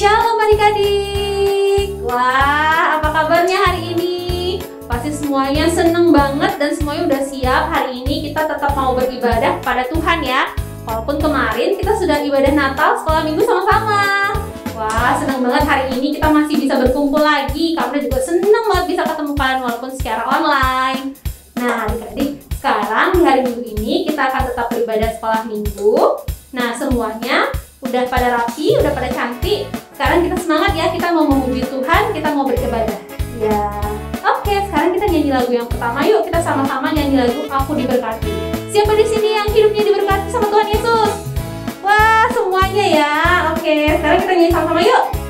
Shalom adik-adik. Wah, apa kabarnya hari ini? Pasti semuanya seneng banget dan semuanya udah siap. Hari ini kita tetap mau beribadah kepada Tuhan ya. Walaupun kemarin kita sudah ibadah Natal sekolah minggu sama-sama. Wah, seneng banget hari ini kita masih bisa berkumpul lagi. Kami juga seneng banget bisa ketemu kalian walaupun secara online. Nah adik-adik, sekarang di hari minggu ini kita akan tetap beribadah sekolah minggu. Nah semuanya udah pada rapi, udah pada cantik. Sekarang kita semangat ya, kita mau memuji Tuhan, kita mau beribadah. Ya, oke. Sekarang kita nyanyi lagu yang pertama. Yuk kita sama-sama nyanyi lagu Aku Diberkati. Siapa di sini yang hidupnya diberkati sama Tuhan Yesus? Wah, semuanya ya. Oke, sekarang kita nyanyi sama-sama yuk.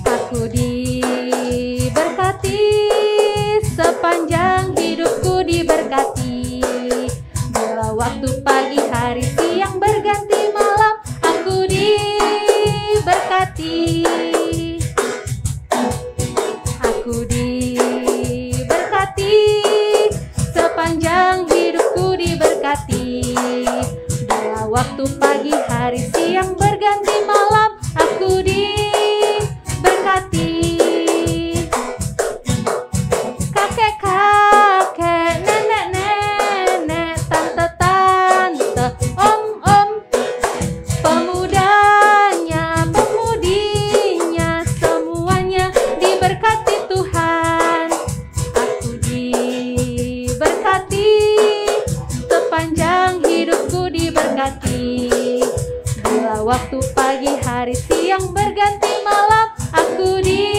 Aku diberkati, sepanjang hidupku diberkati. Bila waktu pagi, hari, siang berganti malam, aku diberkati. Aku diberkati, sepanjang hidupku diberkati. Bila waktu pagi, hari, siang berganti malam, aku diberkati. Kakek-kakek, nenek-nenek, tante-tante, om-om, pemudanya, pemudinya, semuanya diberkati Tuhan. Aku diberkati, sepanjang hidupku diberkati. Bila waktu pagi, hari, siang berganti malam, aku diberkati.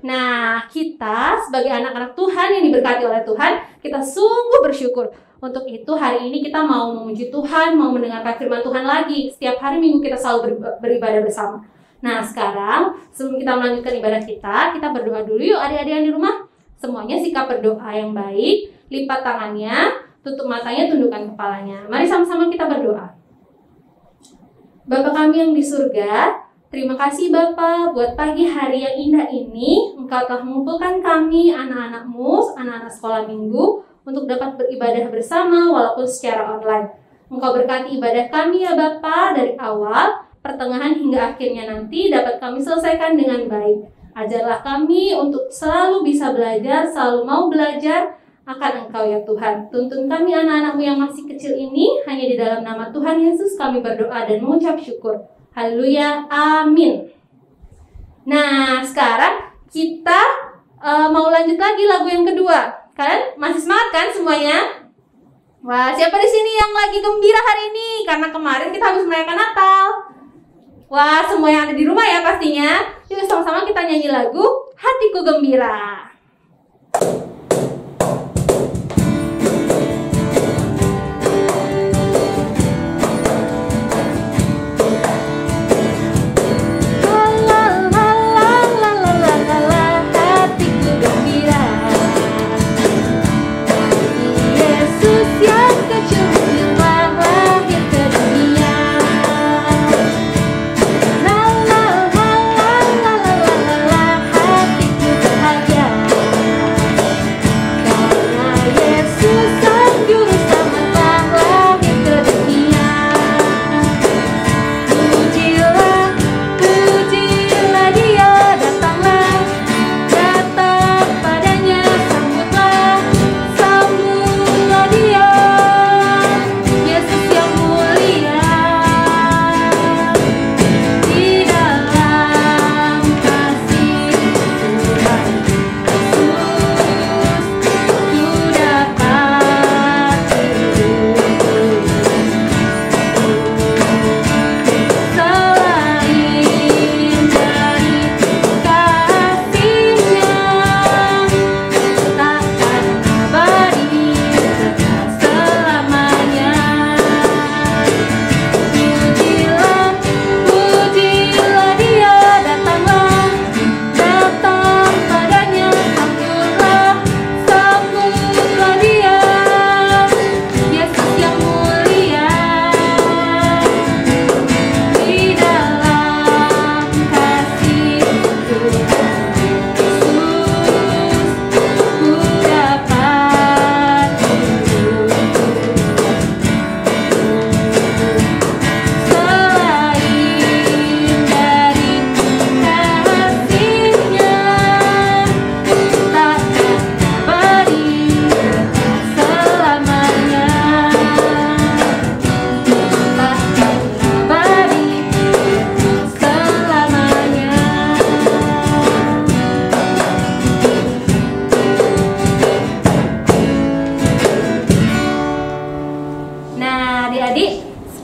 Nah, kita sebagai anak-anak Tuhan yang diberkati oleh Tuhan, kita sungguh bersyukur. Untuk itu hari ini kita mau memuji Tuhan, mau mendengarkan firman Tuhan lagi. Setiap hari minggu kita selalu beribadah bersama. Nah, sekarang sebelum kita melanjutkan ibadah kita berdoa dulu yuk adik-adik yang di rumah. Semuanya sikap berdoa yang baik, lipat tangannya, tutup matanya, tundukkan kepalanya. Mari sama-sama kita berdoa. Bapa kami yang di surga, terima kasih Bapa buat pagi hari yang indah ini. Engkau telah mengumpulkan kami, anak-anakmu, anak-anak sekolah minggu, untuk dapat beribadah bersama walaupun secara online. Engkau berkati ibadah kami ya Bapa, dari awal, pertengahan hingga akhirnya nanti dapat kami selesaikan dengan baik. Ajarlah kami untuk selalu bisa belajar, selalu mau belajar akan Engkau ya Tuhan. Tuntun kami anak-anakmu yang masih kecil ini, hanya di dalam nama Tuhan Yesus kami berdoa dan mengucap syukur. Haleluya, amin. Nah, sekarang kita mau lanjut lagi lagu yang kedua. Kalian masih semangat kan semuanya? Wah, siapa di sini yang lagi gembira hari ini? Karena kemarin kita habis merayakan Natal. Wah, semua yang ada di rumah ya pastinya. Yuk sama-sama kita nyanyi lagu Hatiku Gembira. Hatiku bahagia.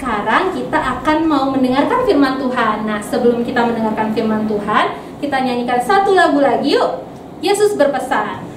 sekarang kita akan mau mendengarkan firman Tuhan. Nah, sebelum kita mendengarkan firman Tuhan, kita nyanyikan satu lagu lagi yuk. Yesus berpesan.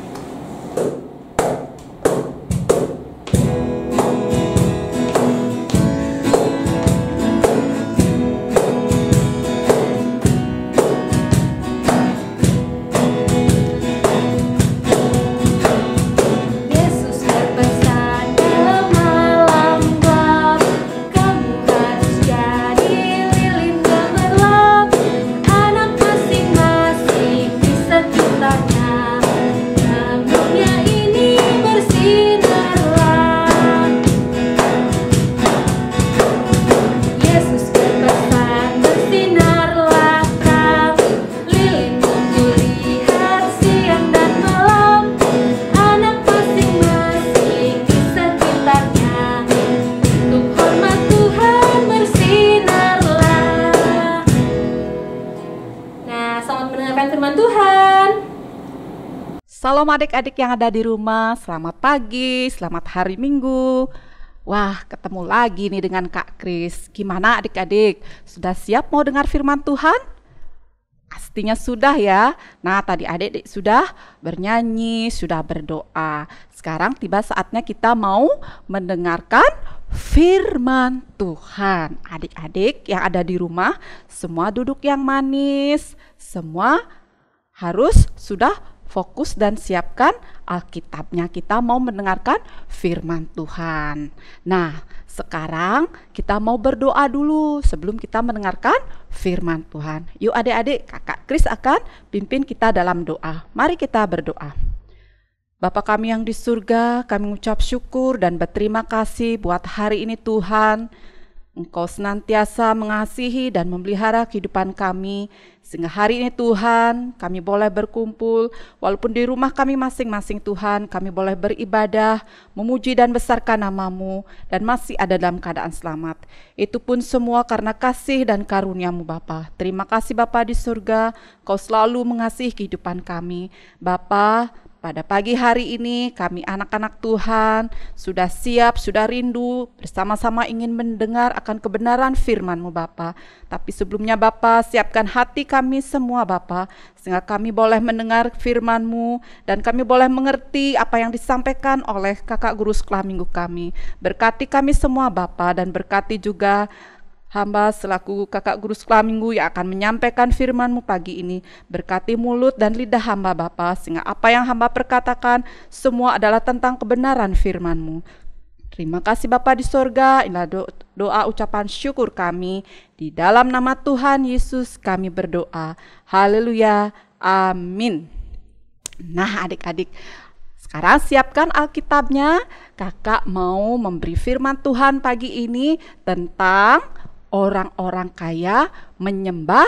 Salam adik-adik yang ada di rumah, selamat pagi, selamat hari Minggu. Wah, ketemu lagi nih dengan Kak Kris. Gimana adik-adik? Sudah siap mau dengar firman Tuhan? Pastinya sudah ya. Nah, tadi adik-adik sudah bernyanyi, sudah berdoa. Sekarang tiba saatnya kita mau mendengarkan firman Tuhan. Adik-adik yang ada di rumah, semua duduk yang manis, semua harus sudah fokus dan siapkan Alkitabnya. Kita mau mendengarkan firman Tuhan. Nah, sekarang kita mau berdoa dulu sebelum kita mendengarkan firman Tuhan. Yuk adik-adik, Kakak Kris akan pimpin kita dalam doa. Mari kita berdoa. Bapa kami yang di surga, kami mengucap syukur dan berterima kasih buat hari ini Tuhan. Engkau senantiasa mengasihi dan memelihara kehidupan kami, sehingga hari ini Tuhan kami boleh berkumpul, walaupun di rumah kami masing-masing Tuhan, kami boleh beribadah, memuji dan besarkan nama-Mu, dan masih ada dalam keadaan selamat. Itu pun semua karena kasih dan karunia-Mu Bapa. Terima kasih Bapa di surga, Kau selalu mengasihi kehidupan kami. Bapa, pada pagi hari ini kami anak-anak Tuhan sudah siap, sudah rindu bersama-sama ingin mendengar akan kebenaran firman-Mu Bapa. Tapi sebelumnya Bapa, siapkan hati kami semua Bapa, sehingga kami boleh mendengar firman-Mu dan kami boleh mengerti apa yang disampaikan oleh kakak guru sekolah minggu kami. Berkati kami semua Bapa, dan berkati juga hamba selaku kakak guru sekolah minggu yang akan menyampaikan firman-Mu pagi ini. Berkati mulut dan lidah hamba Bapa, sehingga apa yang hamba perkatakan semua adalah tentang kebenaran firman-Mu. Terima kasih Bapa di sorga. Inilah doa ucapan syukur kami. Di dalam nama Tuhan Yesus kami berdoa. Haleluya. Amin. Nah adik-adik, sekarang siapkan Alkitabnya. Kakak mau memberi firman Tuhan pagi ini tentang orang-orang kaya menyembah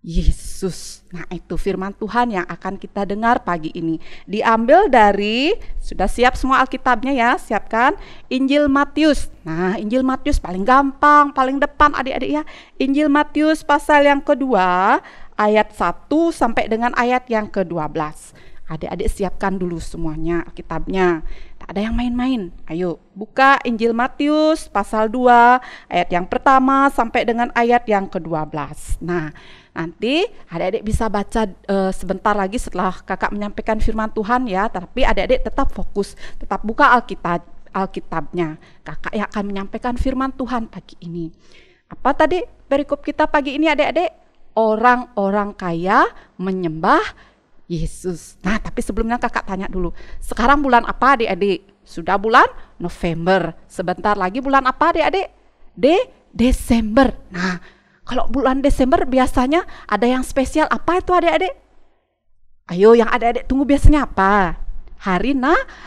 Yesus. Nah, itu firman Tuhan yang akan kita dengar pagi ini. Diambil dari, sudah siap semua Alkitabnya ya, siapkan Injil Matius. Nah, Injil Matius paling gampang, paling depan adik-adik ya. Injil Matius pasal yang kedua, ayat 1 sampai dengan ayat yang ke-12. Adik-adik siapkan dulu semuanya Alkitabnya. Tak ada yang main-main. Ayo buka Injil Matius pasal 2 ayat yang pertama sampai dengan ayat yang ke-12. Nah, nanti adik-adik bisa baca sebentar lagi setelah kakak menyampaikan firman Tuhan ya. Tapi adik-adik tetap fokus, tetap buka Alkitabnya. Kakak yang akan menyampaikan firman Tuhan pagi ini. Apa tadi perikop kita pagi ini adik-adik? Orang-orang kaya menyembah Yesus. Nah, tapi sebelumnya kakak tanya dulu. Sekarang bulan apa adik-adik? Sudah bulan November. Sebentar lagi bulan apa adik-adik? Desember. Nah, kalau bulan Desember biasanya ada yang spesial apa itu adik-adik? Ayo yang adik-adik tunggu biasanya apa? Hari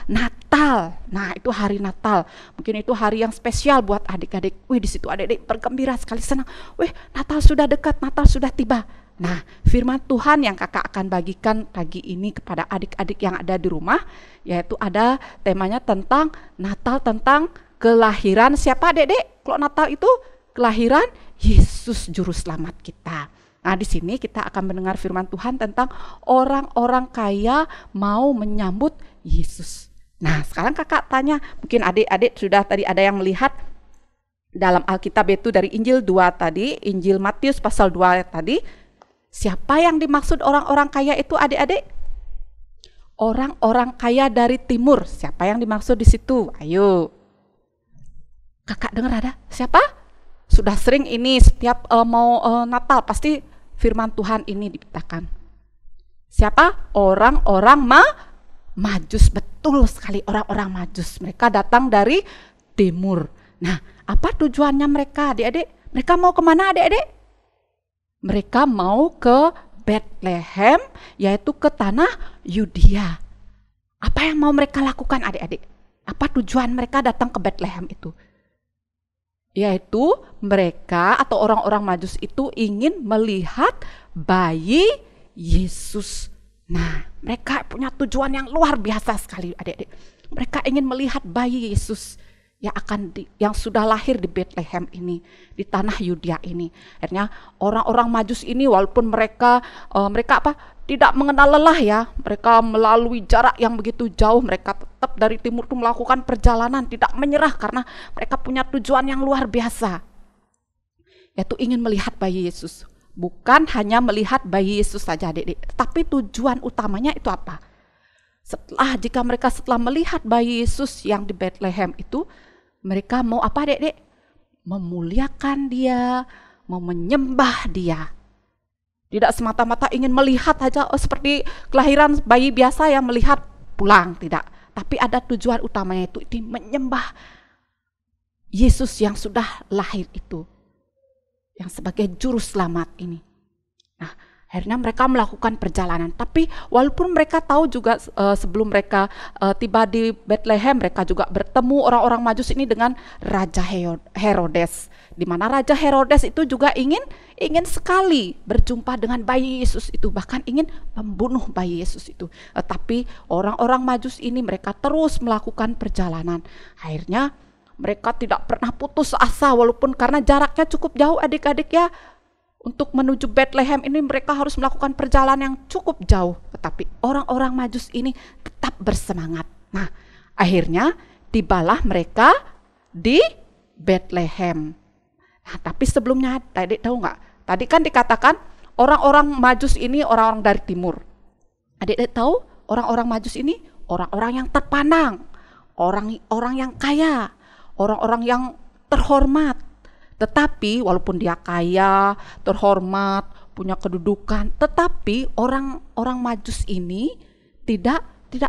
Natal. Nah, itu hari Natal. Mungkin itu hari yang spesial buat adik-adik. Wih, di situ adik-adik bergembira sekali, senang. Wih, Natal sudah dekat, Natal sudah tiba. Nah, firman Tuhan yang kakak akan bagikan pagi ini kepada adik-adik yang ada di rumah, yaitu ada temanya tentang Natal, tentang kelahiran siapa adik-adik? Kalau Natal itu kelahiran Yesus Juru Selamat kita. Nah, di sini kita akan mendengar firman Tuhan tentang orang-orang kaya mau menyambut Yesus. Nah, sekarang kakak tanya, mungkin adik-adik sudah tadi ada yang melihat dalam Alkitab itu dari Injil 2 tadi, Injil Matius pasal 2 tadi, siapa yang dimaksud orang-orang kaya itu adik-adik? Orang-orang kaya dari timur. Siapa yang dimaksud di situ? Ayo. Kakak dengar ada? Siapa? Sudah sering ini setiap mau Natal pasti firman Tuhan ini dipitakan. Siapa? Orang-orang Majus. Betul sekali, orang-orang Majus. Mereka datang dari timur. Nah, apa tujuannya mereka adik-adik? Mereka mau kemana adik-adik? Mereka mau ke Bethlehem, yaitu ke tanah Yudea. Apa yang mau mereka lakukan adik-adik? Apa tujuan mereka datang ke Bethlehem itu? Yaitu mereka atau orang-orang Majus itu ingin melihat bayi Yesus. Nah, mereka punya tujuan yang luar biasa sekali adik-adik. Mereka ingin melihat bayi Yesus yang sudah lahir di Bethlehem ini, di tanah Yudea ini. Akhirnya orang-orang Majus ini walaupun mereka tidak mengenal lelah ya, mereka melalui jarak yang begitu jauh, mereka tetap dari timur itu melakukan perjalanan, tidak menyerah karena mereka punya tujuan yang luar biasa, yaitu ingin melihat bayi Yesus. Bukan hanya melihat bayi Yesus saja adik-adik, tapi tujuan utamanya itu apa? Jika mereka melihat bayi Yesus yang di Bethlehem itu, mereka mau apa adik-adik? Memuliakan dia, mau menyembah dia. Tidak semata-mata ingin melihat saja seperti kelahiran bayi biasa yang melihat pulang, tidak. Tapi ada tujuan utamanya itu menyembah Yesus yang sudah lahir itu, yang sebagai juru selamat ini. Nah, akhirnya mereka melakukan perjalanan. Tapi walaupun mereka tahu juga sebelum mereka tiba di Bethlehem, mereka juga bertemu orang-orang Majus ini dengan Raja Herodes. Di mana Raja Herodes itu juga ingin sekali berjumpa dengan bayi Yesus itu, bahkan ingin membunuh bayi Yesus itu. Tapi orang-orang Majus ini mereka terus melakukan perjalanan. Akhirnya mereka tidak pernah putus asa walaupun karena jaraknya cukup jauh adik-adik ya. Untuk menuju Bethlehem ini mereka harus melakukan perjalanan yang cukup jauh. Tetapi orang-orang Majus ini tetap bersemangat. Nah, akhirnya tibalah mereka di Bethlehem. Nah, tapi sebelumnya tadi tahu nggak? Tadi kan dikatakan orang-orang Majus ini orang-orang dari timur. Adik-adik tahu orang-orang Majus ini orang-orang yang terpandang, orang-orang yang kaya, orang-orang yang terhormat. Tetapi walaupun dia kaya, terhormat, punya kedudukan, tetapi orang-orang Majus ini tidak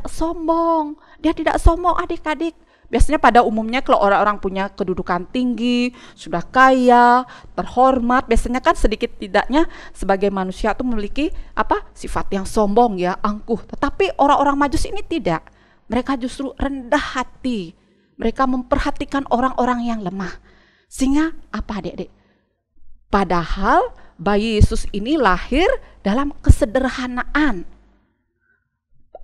sombong. Dia tidak sombong adik-adik. Biasanya pada umumnya kalau orang-orang punya kedudukan tinggi, sudah kaya, terhormat, biasanya kan sedikit tidaknya sebagai manusia itu memiliki sifat yang sombong ya, angkuh. Tetapi orang-orang Majus ini tidak. Mereka justru rendah hati. Mereka memperhatikan orang-orang yang lemah. Sehingga apa adik-adik? Padahal bayi Yesus ini lahir dalam kesederhanaan.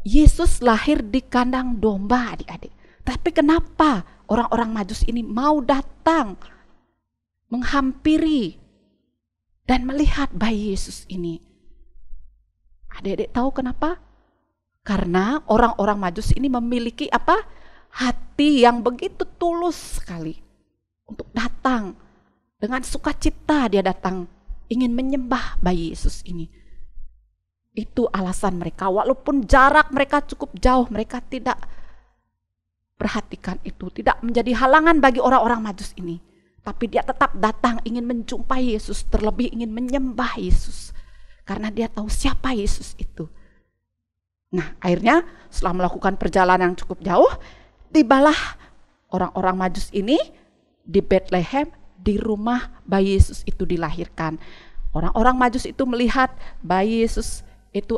Yesus lahir di kandang domba adik-adik. Tapi kenapa orang-orang Majus ini mau datang menghampiri dan melihat bayi Yesus ini? Adik-adik tahu kenapa? Karena orang-orang Majus ini memiliki hati yang begitu tulus sekali untuk datang dengan sukacita. Dia datang ingin menyembah bayi Yesus ini. Itu alasan mereka. Walaupun jarak mereka cukup jauh, mereka tidak perhatikan itu, tidak menjadi halangan bagi orang-orang Majus ini. Tapi dia tetap datang ingin menjumpai Yesus, terlebih ingin menyembah Yesus. Karena dia tahu siapa Yesus itu. Nah, akhirnya setelah melakukan perjalanan yang cukup jauh, tibalah orang-orang Majus ini di Bethlehem, di rumah bayi Yesus itu dilahirkan. Orang-orang Majus itu melihat bayi Yesus itu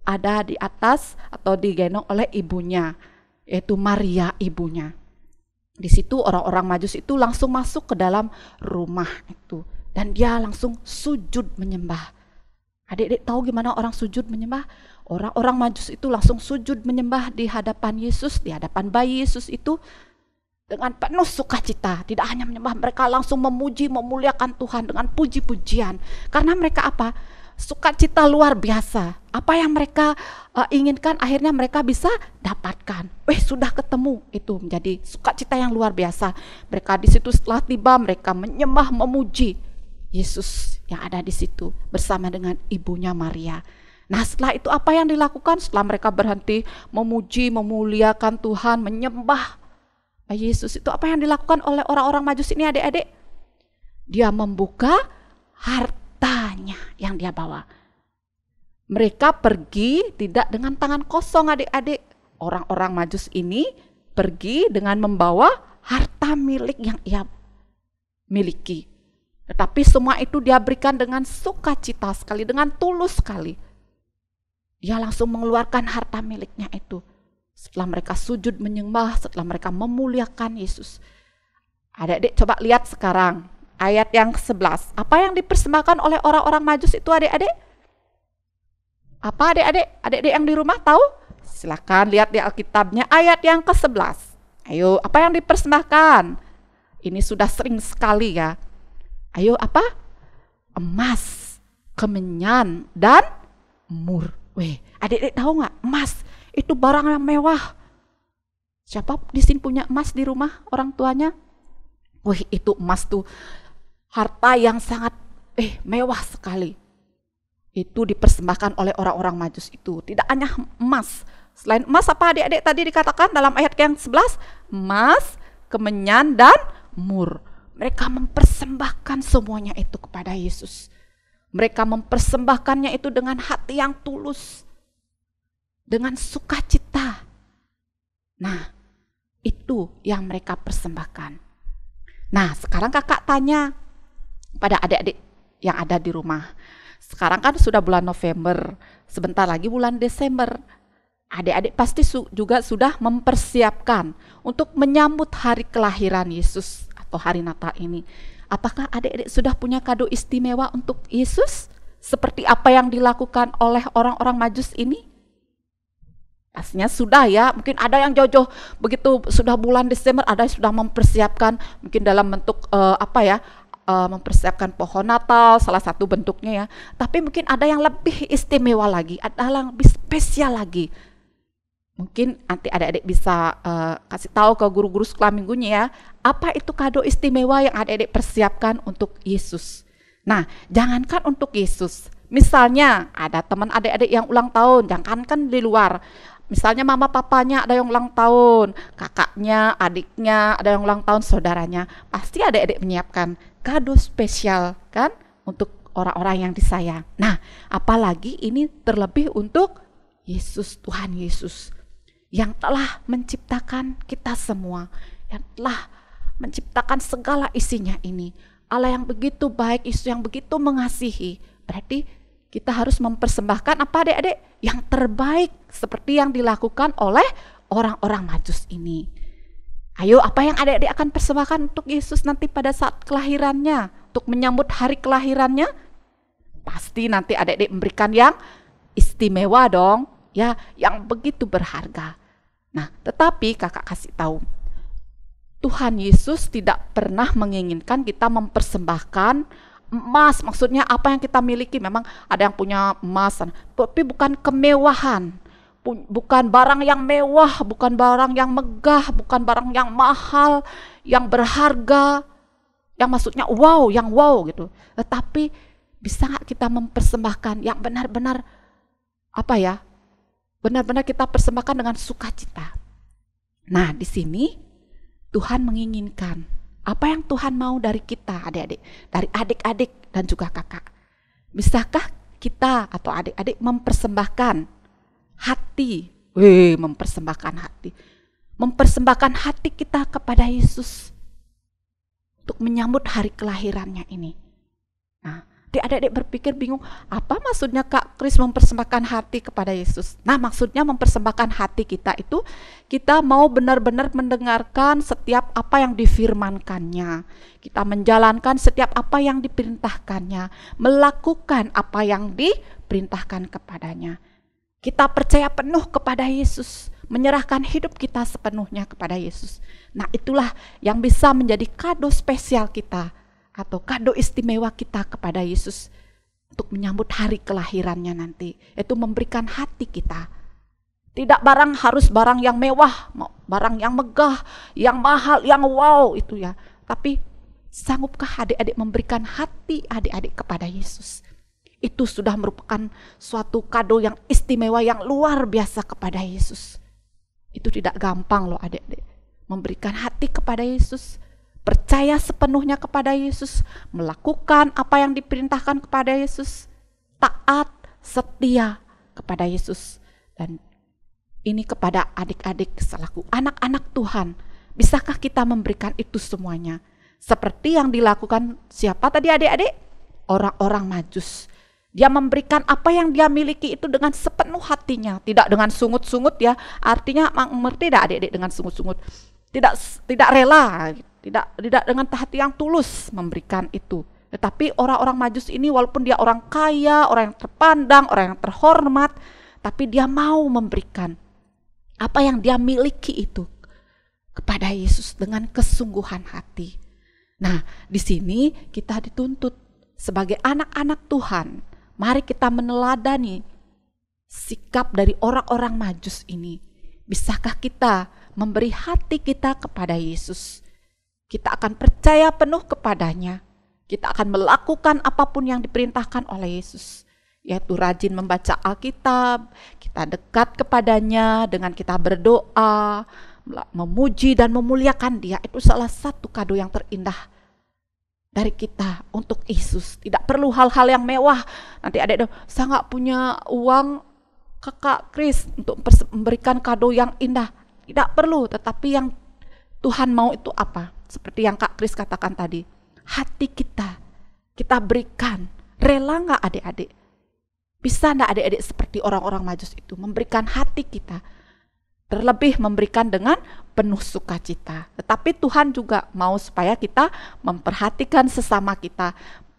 ada di atas atau digendong oleh ibunya, yaitu Maria ibunya. Di situ orang-orang Majus itu langsung masuk ke dalam rumah itu dan dia langsung sujud menyembah. Adik-adik tahu gimana orang sujud menyembah? Orang-orang Majus itu langsung sujud menyembah di hadapan Yesus, di hadapan bayi Yesus itu dengan penuh sukacita. Tidak hanya menyembah, mereka langsung memuji, memuliakan Tuhan dengan puji-pujian. Karena mereka sukacita luar biasa. Apa yang mereka inginkan akhirnya mereka bisa dapatkan. Sudah ketemu, itu menjadi sukacita yang luar biasa. Mereka di situ setelah tiba mereka menyembah, memuji Yesus yang ada di situ bersama dengan ibunya Maria. Nah, setelah itu apa yang dilakukan? Setelah mereka berhenti memuji, memuliakan Tuhan, menyembah Yesus, itu apa yang dilakukan oleh orang-orang Majus ini adik-adik? Dia membuka hartanya yang dia bawa. Mereka pergi tidak dengan tangan kosong adik-adik. Orang-orang Majus ini pergi dengan membawa harta milik yang ia miliki. Tetapi semua itu dia berikan dengan sukacita sekali, dengan tulus sekali. Dia langsung mengeluarkan harta miliknya itu. Setelah mereka sujud menyembah, setelah mereka memuliakan Yesus. Adik-adik coba lihat sekarang ayat yang ke-11. Apa yang dipersembahkan oleh orang-orang Majus itu adik-adik? Apa adik-adik? Adik-adik yang di rumah tahu? Silakan lihat di Alkitabnya ayat yang ke-11. Ayo, apa yang dipersembahkan? Ini sudah sering sekali ya. Ayo, apa? Emas, kemenyan, dan mur. Adik-adik tahu nggak? Emas itu barang yang mewah. Siapa di sini punya emas di rumah orang tuanya? Itu emas tuh harta yang sangat mewah sekali. Itu dipersembahkan oleh orang-orang Majus itu. Tidak hanya emas. Selain emas apa adik-adik tadi dikatakan dalam ayat yang 11? Emas, kemenyan, dan mur. Mereka mempersembahkan semuanya itu kepada Yesus. Mereka mempersembahkannya itu dengan hati yang tulus, dengan sukacita. Nah, itu yang mereka persembahkan. Nah, sekarang kakak tanya pada adik-adik yang ada di rumah. Sekarang kan sudah bulan November, sebentar lagi bulan Desember. Adik-adik pasti juga sudah mempersiapkan untuk menyambut hari kelahiran Yesus atau hari Natal ini. Apakah adik-adik sudah punya kado istimewa untuk Yesus? Seperti apa yang dilakukan oleh orang-orang Majus ini? Pastinya sudah ya, mungkin ada yang jauh-jauh begitu sudah bulan Desember, ada yang sudah mempersiapkan mungkin dalam bentuk mempersiapkan pohon Natal, salah satu bentuknya ya. Tapi mungkin ada yang lebih istimewa lagi, ada yang lebih spesial lagi. Mungkin nanti adik-adik bisa kasih tahu ke guru-guru sekolah minggunya ya, apa itu kado istimewa yang adik-adik persiapkan untuk Yesus. Nah, jangankan untuk Yesus, misalnya ada teman adik-adik yang ulang tahun, jangankan di luar. Misalnya mama papanya ada yang ulang tahun, kakaknya, adiknya ada yang ulang tahun, saudaranya. Pasti adik-adik menyiapkan kado spesial kan untuk orang-orang yang disayang. Nah, apalagi ini terlebih untuk Yesus, Tuhan Yesus yang telah menciptakan kita semua, yang telah menciptakan segala isinya ini. Allah yang begitu baik, Yesus yang begitu mengasihi. Berarti kita harus mempersembahkan apa adik-adik? Yang terbaik seperti yang dilakukan oleh orang-orang Majus ini. Ayo, apa yang adik-adik akan persembahkan untuk Yesus nanti pada saat kelahirannya? Untuk menyambut hari kelahirannya? Pasti nanti adik-adik memberikan yang istimewa dong, ya, yang begitu berharga. Nah, tetapi kakak kasih tahu, Tuhan Yesus tidak pernah menginginkan kita mempersembahkan emas. Maksudnya apa yang kita miliki, memang ada yang punya emas, tapi bukan kemewahan, bukan barang yang mewah, bukan barang yang megah, bukan barang yang mahal, yang berharga, yang maksudnya wow, yang wow gitu. Tetapi bisa nggak kita mempersembahkan yang benar-benar apa ya? Benar-benar kita persembahkan dengan sukacita. Nah, di sini Tuhan menginginkan apa yang Tuhan mau dari kita adik-adik, dari adik-adik dan juga kakak. Bisakah kita atau adik-adik mempersembahkan hati, mempersembahkan hati kita kepada Yesus untuk menyambut hari kelahirannya ini. Nah, adik-adik berpikir bingung, apa maksudnya Kak Kris mempersembahkan hati kepada Yesus? Nah, maksudnya mempersembahkan hati kita itu, kita mau benar-benar mendengarkan setiap apa yang difirmankannya. Kita menjalankan setiap apa yang diperintahkannya, melakukan apa yang diperintahkan kepadanya. Kita percaya penuh kepada Yesus, menyerahkan hidup kita sepenuhnya kepada Yesus. Nah, itulah yang bisa menjadi kado spesial kita, atau kado istimewa kita kepada Yesus untuk menyambut hari kelahirannya nanti, yaitu memberikan hati kita. Tidak harus barang yang mewah, barang yang megah, yang mahal, yang wow itu ya. Tapi sanggupkah adik-adik memberikan hati adik-adik kepada Yesus? Itu sudah merupakan suatu kado yang istimewa, yang luar biasa kepada Yesus. Itu tidak gampang loh adik-adik. Memberikan hati kepada Yesus, percaya sepenuhnya kepada Yesus, melakukan apa yang diperintahkan kepada Yesus, taat, setia kepada Yesus. Dan ini kepada adik-adik selaku anak-anak Tuhan. Bisakah kita memberikan itu semuanya? Seperti yang dilakukan siapa tadi adik-adik? Orang-orang Majus. Dia memberikan apa yang dia miliki itu dengan sepenuh hatinya. Tidak dengan sungut-sungut ya. Artinya mengerti tidak adik-adik dengan sungut-sungut? Tidak rela. Tidak dengan hati yang tulus memberikan itu. Tetapi orang-orang Majus ini walaupun dia orang kaya, orang yang terpandang, orang yang terhormat, tapi dia mau memberikan apa yang dia miliki itu kepada Yesus dengan kesungguhan hati. Nah, di sini kita dituntut sebagai anak-anak Tuhan. Mari kita meneladani sikap dari orang-orang Majus ini. Bisakah kita memberi hati kita kepada Yesus? Kita akan percaya penuh kepadanya. Kita akan melakukan apapun yang diperintahkan oleh Yesus, yaitu rajin membaca Alkitab, kita dekat kepadanya dengan kita berdoa, memuji dan memuliakan Dia. Itu salah satu kado yang terindah dari kita untuk Yesus. Tidak perlu hal-hal yang mewah. Nanti adik-adik, saya nggak punya uang kakak Kris untuk memberikan kado yang indah. Tidak perlu, tetapi yang Tuhan mau itu apa? Seperti yang Kak Kris katakan tadi, hati kita berikan. Rela nggak adik-adik? Bisa enggak adik-adik seperti orang-orang Majus itu, memberikan hati kita, terlebih memberikan dengan penuh sukacita. Tetapi Tuhan juga mau supaya kita memperhatikan sesama kita,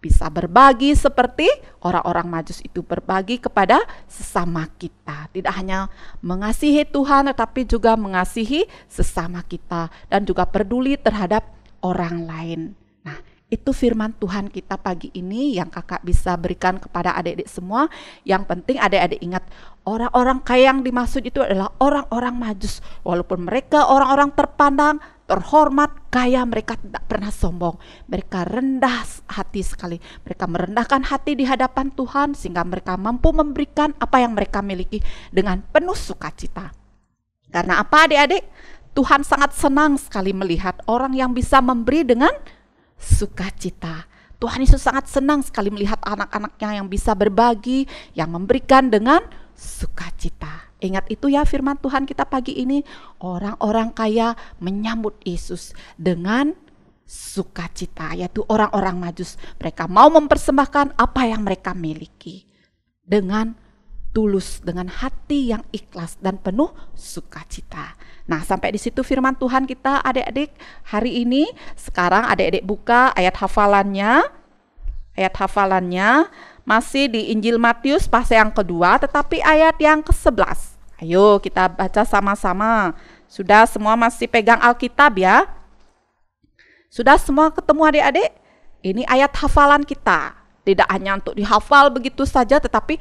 bisa berbagi seperti orang-orang Majus itu berbagi kepada sesama kita. Tidak hanya mengasihi Tuhan, tetapi juga mengasihi sesama kita dan juga peduli terhadap orang lain. Nah, itu firman Tuhan kita pagi ini yang kakak bisa berikan kepada adik-adik semua. Yang penting adik-adik ingat, orang-orang kaya yang dimaksud itu adalah orang-orang Majus. Walaupun mereka orang-orang terpandang, terhormat, kaya, mereka tidak pernah sombong. Mereka rendah hati sekali. Mereka merendahkan hati di hadapan Tuhan sehingga mereka mampu memberikan apa yang mereka miliki dengan penuh sukacita. Karena apa adik-adik? Tuhan sangat senang sekali melihat orang yang bisa memberi dengan sukacita. Tuhan Yesus sangat senang sekali melihat anak-anaknya yang bisa berbagi, yang memberikan dengan sukacita. Ingat itu ya firman Tuhan kita pagi ini. Orang-orang kaya menyambut Yesus dengan sukacita, yaitu orang-orang Majus. Mereka mau mempersembahkan apa yang mereka miliki dengan tulus, dengan hati yang ikhlas dan penuh sukacita. Nah, sampai di situ firman Tuhan kita adik-adik hari ini. Sekarang adik-adik buka ayat hafalannya. Ayat hafalannya masih di Injil Matius pasal yang kedua, tetapi ayat yang ke-11. Ayo kita baca sama-sama. Sudah semua masih pegang Alkitab ya? Sudah semua ketemu adik-adik? Ini ayat hafalan kita. Tidak hanya untuk dihafal begitu saja, tetapi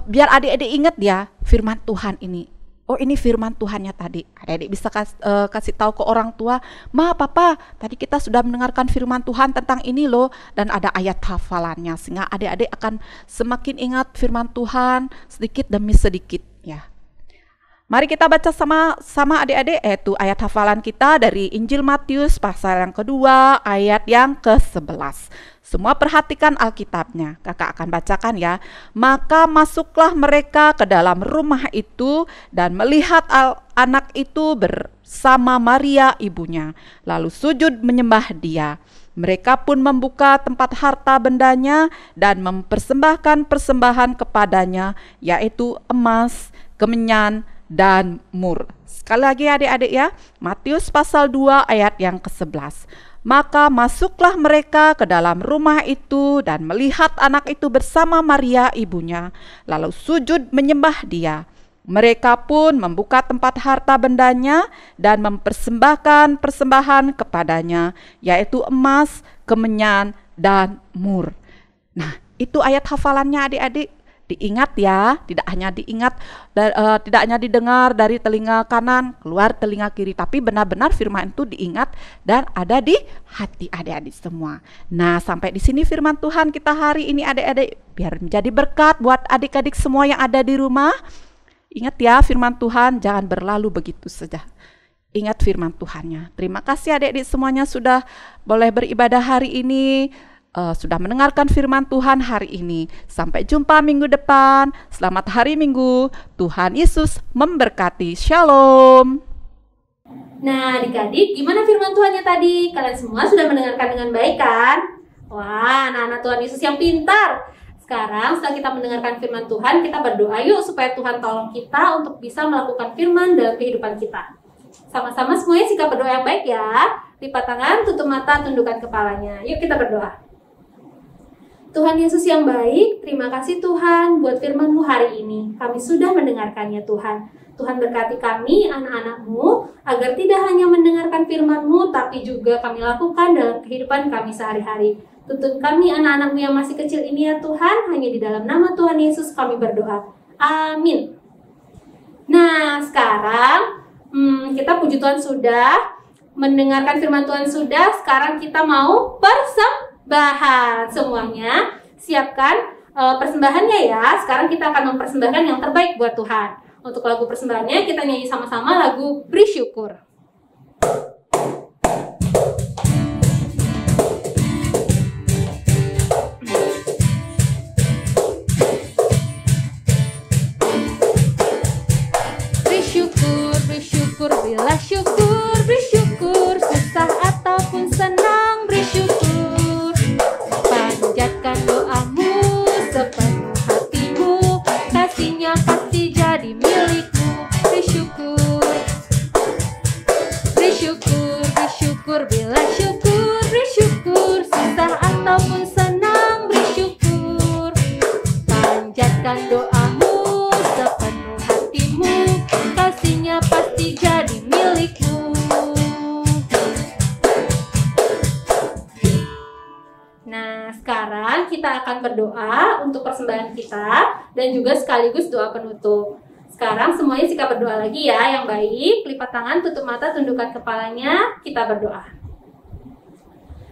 biar adik-adik ingat ya firman Tuhan ini. Oh, ini firman Tuhannya tadi. Adik-adik bisa kasih tahu ke orang tua, "Ma, Papa, tadi kita sudah mendengarkan firman Tuhan tentang ini loh." Dan ada ayat hafalannya, sehingga adik-adik akan semakin ingat firman Tuhan sedikit demi sedikit ya. Mari kita baca sama adik-adik, yaitu ayat hafalan kita dari Injil Matius pasal yang kedua ayat yang ke-11. Semua perhatikan Alkitabnya, kakak akan bacakan ya. Maka masuklah mereka ke dalam rumah itu dan melihat anak itu bersama Maria ibunya, lalu sujud menyembah dia. Mereka pun membuka tempat harta bendanya dan mempersembahkan persembahan kepadanya, yaitu emas, kemenyan, dan mur. Sekali lagi adik-adik ya, Matius pasal 2 ayat yang ke-11. Maka masuklah mereka ke dalam rumah itu dan melihat anak itu bersama Maria ibunya, lalu sujud menyembah dia. Mereka pun membuka tempat harta bendanya dan mempersembahkan persembahan kepadanya, yaitu emas, kemenyan, dan mur. Nah, Itu ayat hafalannya adik-adik. Diingat ya, tidak hanya diingat, tidak hanya didengar dari telinga kanan keluar telinga kiri, tapi benar-benar firman itu diingat dan ada di hati adik-adik semua. Nah, sampai di sini firman Tuhan kita hari ini adik-adik, biar menjadi berkat buat adik-adik semua yang ada di rumah. Ingat ya, firman Tuhan jangan berlalu begitu saja. Ingat firman Tuhannya. Terima kasih adik-adik semuanya sudah boleh beribadah hari ini. Sudah mendengarkan firman Tuhan hari ini. Sampai jumpa minggu depan. Selamat hari Minggu. Tuhan Yesus memberkati. Shalom. Nah, adik-adik, gimana firman Tuhannya tadi? Kalian semua sudah mendengarkan dengan baik kan? Wah, anak-anak Tuhan Yesus yang pintar. Sekarang setelah kita mendengarkan firman Tuhan, kita berdoa yuk supaya Tuhan tolong kita untuk bisa melakukan firman dalam kehidupan kita. Sama-sama semuanya sikap berdoa yang baik ya. Lipat tangan, tutup mata, tundukkan kepalanya. Yuk kita berdoa. Tuhan Yesus yang baik, terima kasih Tuhan buat firman-Mu hari ini. Kami sudah mendengarkannya Tuhan. Tuhan berkati kami, anak-anak-Mu, agar tidak hanya mendengarkan firman-Mu, tapi juga kami lakukan dalam kehidupan kami sehari-hari. Tuntun kami anak-anak-Mu yang masih kecil ini ya Tuhan, hanya di dalam nama Tuhan Yesus kami berdoa. Amin. Nah, sekarang kita puji Tuhan sudah, mendengarkan firman Tuhan sudah, sekarang kita mau persembahan. Semuanya siapkan persembahannya ya. Sekarang kita akan mempersembahkan yang terbaik buat Tuhan. Untuk lagu persembahannya kita nyanyi sama-sama lagu Beri Syukur. Beri syukur, beri syukur, bila syukur, beri syukur, susah ataupun senang, beri syukur. Panjatkan doamu sepenuh hatimu, kasihnya pasti jadi milikmu. Beri syukur, beri syukur, beri syukur, bila syukur, beri syukur, susah ataupun senang, beri syukur. Panjatkan doamu sepenuh hatimu, kasihnya pasti jadi milikmu. Nah, sekarang kita akan berdoa untuk persembahan kita dan juga sekaligus doa penutup. Sekarang semuanya sikap berdoa lagi ya, yang baik. Lipat tangan, tutup mata, tundukkan kepalanya. Kita berdoa.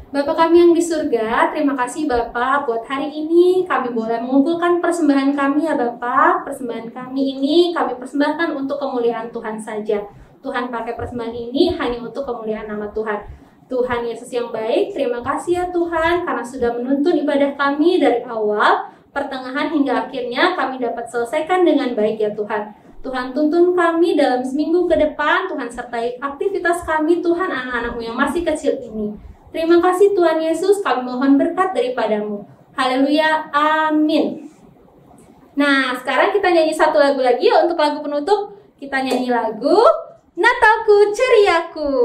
Bapa kami yang di surga, terima kasih Bapa buat hari ini kami boleh mengumpulkan persembahan kami ya Bapa. Persembahan kami ini kami persembahkan untuk kemuliaan Tuhan saja. Tuhan pakai persembahan ini hanya untuk kemuliaan nama Tuhan. Tuhan Yesus yang baik, terima kasih ya Tuhan karena sudah menuntun ibadah kami dari awal, pertengahan hingga akhirnya kami dapat selesaikan dengan baik ya Tuhan. Tuhan tuntun kami dalam seminggu ke depan, Tuhan sertai aktivitas kami Tuhan anak-anak-Mu yang masih kecil ini. Terima kasih Tuhan Yesus, kami mohon berkat daripadamu. Haleluya, amin. Nah, sekarang kita nyanyi satu lagu lagi ya. Untuk lagu penutup, kita nyanyi lagu Natalku Ceriaku.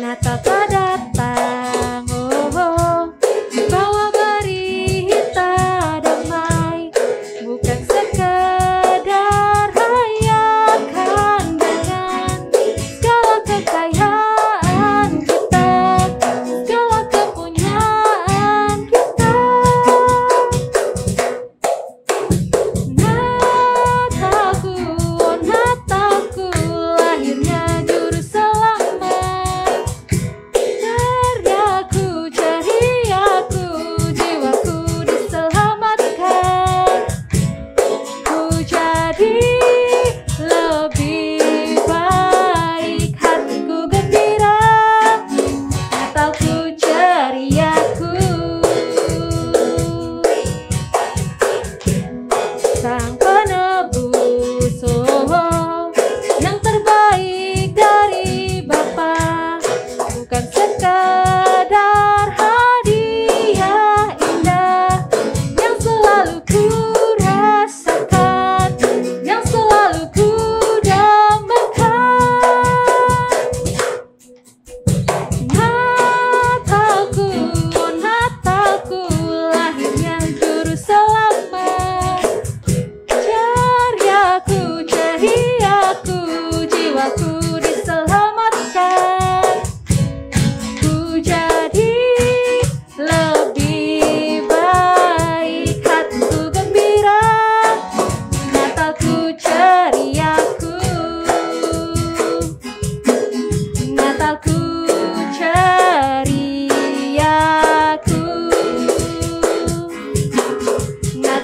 Natal telah datang, oh, oh. Bawa berita damai, bukan sekedar rayakan dengan segala kekayaan kita, segala kepunyaan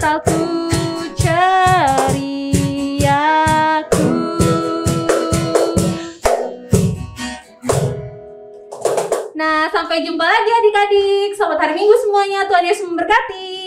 Natalku ceriaku. Nah, sampai jumpa lagi adik-adik. Selamat hari Minggu semuanya. Tuhan Yesus memberkati.